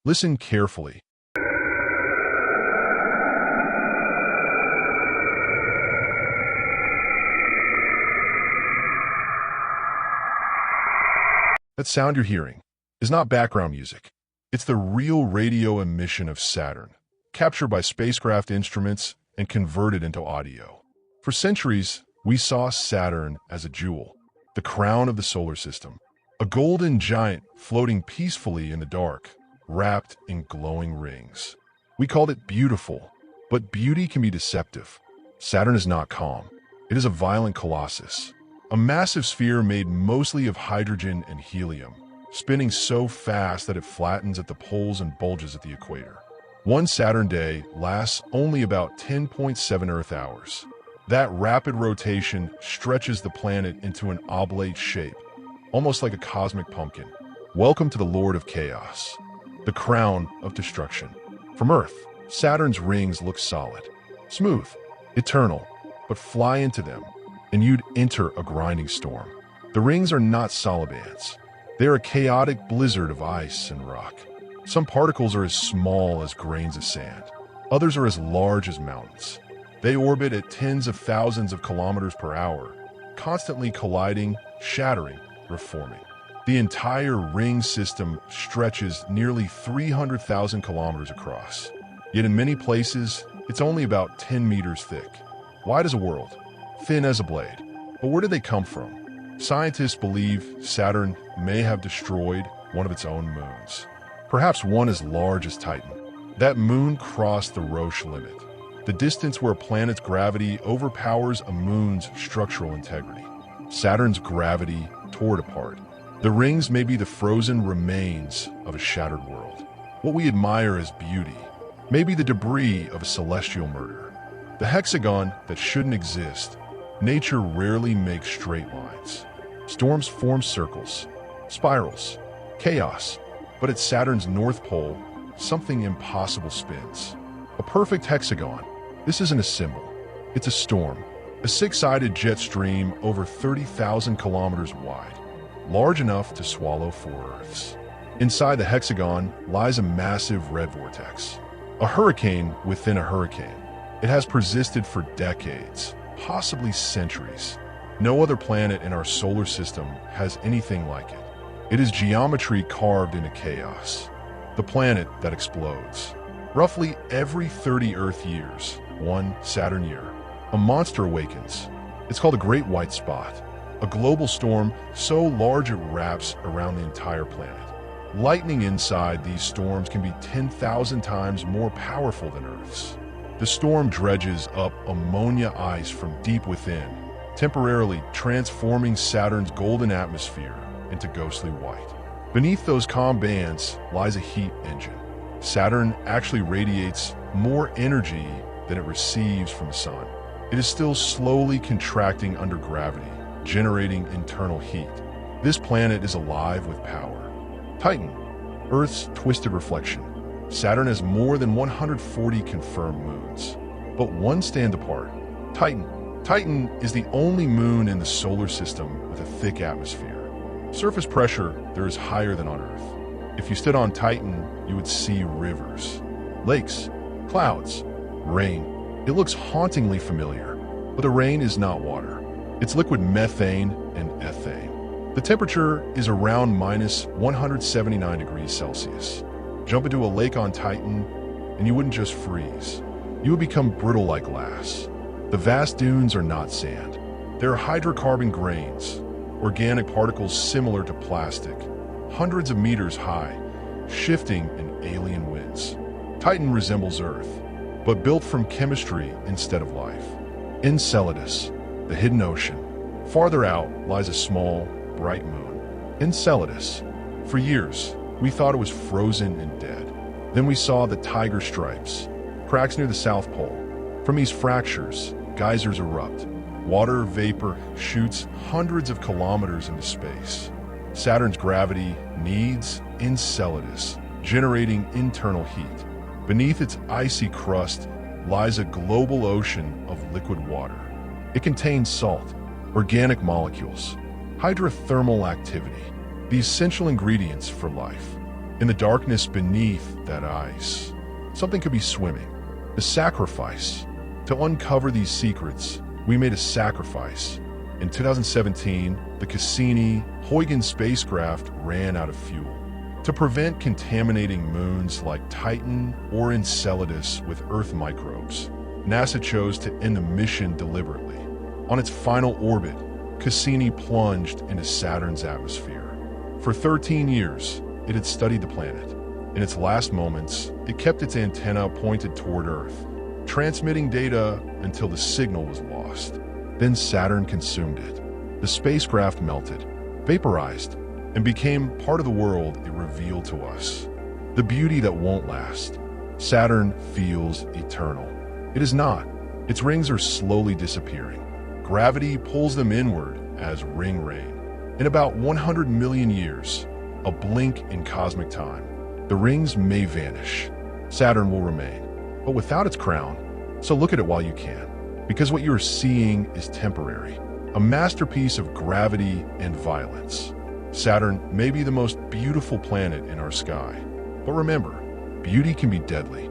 Listen carefully. That sound you're hearing is not background music. It's the real radio emission of Saturn, captured by spacecraft instruments and converted into audio. For centuries, we saw Saturn as a jewel, the crown of the solar system, a golden giant floating peacefully in the dark, wrapped in glowing rings. We called it beautiful, but beauty can be deceptive. Saturn is not calm. It is a violent colossus, a massive sphere made mostly of hydrogen and helium, spinning so fast that it flattens at the poles and bulges at the equator. One Saturn day lasts only about 10.7 Earth hours. That rapid rotation stretches the planet into an oblate shape, almost like a cosmic pumpkin. Welcome to the Lord of Chaos, the crown of destruction. From Earth, Saturn's rings look solid, smooth, eternal, but fly into them, and you'd enter a grinding storm. The rings are not solid bands. They are a chaotic blizzard of ice and rock. Some particles are as small as grains of sand. Others are as large as mountains. They orbit at tens of thousands of kilometers per hour, constantly colliding, shattering, reforming. The entire ring system stretches nearly 300,000 kilometers across. Yet in many places, it's only about 10 meters thick. Wide as a world, thin as a blade. But where did they come from? Scientists believe Saturn may have destroyed one of its own moons. Perhaps one as large as Titan. That moon crossed the Roche limit, the distance where a planet's gravity overpowers a moon's structural integrity. Saturn's gravity tore it apart. The rings may be the frozen remains of a shattered world. What we admire as beauty may be the debris of a celestial murder. The hexagon that shouldn't exist. Nature rarely makes straight lines. Storms form circles, spirals, chaos. But at Saturn's North Pole, something impossible spins. A perfect hexagon. This isn't a symbol. It's a storm. A six-sided jet stream over 30,000 kilometers wide, large enough to swallow 4 Earths. Inside the hexagon lies a massive red vortex. A hurricane within a hurricane. It has persisted for decades, possibly centuries. No other planet in our solar system has anything like it. It is geometry carved into chaos. The planet that explodes. Roughly every 30 Earth years, one Saturn year, a monster awakens. It's called a Great White Spot, a global storm so large it wraps around the entire planet. Lightning inside these storms can be 10,000 times more powerful than Earth's. The storm dredges up ammonia ice from deep within, temporarily transforming Saturn's golden atmosphere into ghostly white. Beneath those calm bands lies a heat engine. Saturn actually radiates more energy than it receives from the sun. It is still slowly contracting under gravity, generating internal heat. This planet is alive with power. Titan, Earth's twisted reflection. Saturn has more than 140 confirmed moons, but one stand apart. Titan. Titan is the only moon in the solar system with a thick atmosphere. Surface pressure there is higher than on Earth. If you stood on Titan, you would see rivers, lakes, clouds, rain. It looks hauntingly familiar, but the rain is not water. It's liquid methane and ethane. The temperature is around minus 179 degrees Celsius. Jump into a lake on Titan, and you wouldn't just freeze. You would become brittle like glass. The vast dunes are not sand. They're hydrocarbon grains, organic particles similar to plastic, hundreds of meters high, shifting in alien winds. Titan resembles Earth, but built from chemistry instead of life. Enceladus, the hidden ocean. Farther out lies a small, bright moon. Enceladus. For years, we thought it was frozen and dead. Then we saw the tiger stripes, cracks near the South Pole. From these fractures, geysers erupt. Water vapor shoots hundreds of kilometers into space. Saturn's gravity needs Enceladus, generating internal heat. Beneath its icy crust lies a global ocean of liquid water. It contains salt, organic molecules, hydrothermal activity, the essential ingredients for life. In the darkness beneath that ice, something could be swimming. A sacrifice. To uncover these secrets, we made a sacrifice. In 2017, the Cassini-Huygens spacecraft ran out of fuel. To prevent contaminating moons like Titan or Enceladus with Earth microbes, NASA chose to end the mission deliberately. On its final orbit, Cassini plunged into Saturn's atmosphere. For 13 years, it had studied the planet. In its last moments, it kept its antenna pointed toward Earth, transmitting data until the signal was lost. Then Saturn consumed it. The spacecraft melted, vaporized, and became part of the world it revealed to us. The beauty that won't last. Saturn feels eternal. It is not. Its rings are slowly disappearing. Gravity pulls them inward as ring rain. In about 100 million years, a blink in cosmic time, the rings may vanish. Saturn will remain, but without its crown. So look at it while you can, because what you are seeing is temporary, a masterpiece of gravity and violence. Saturn may be the most beautiful planet in our sky, but remember, beauty can be deadly.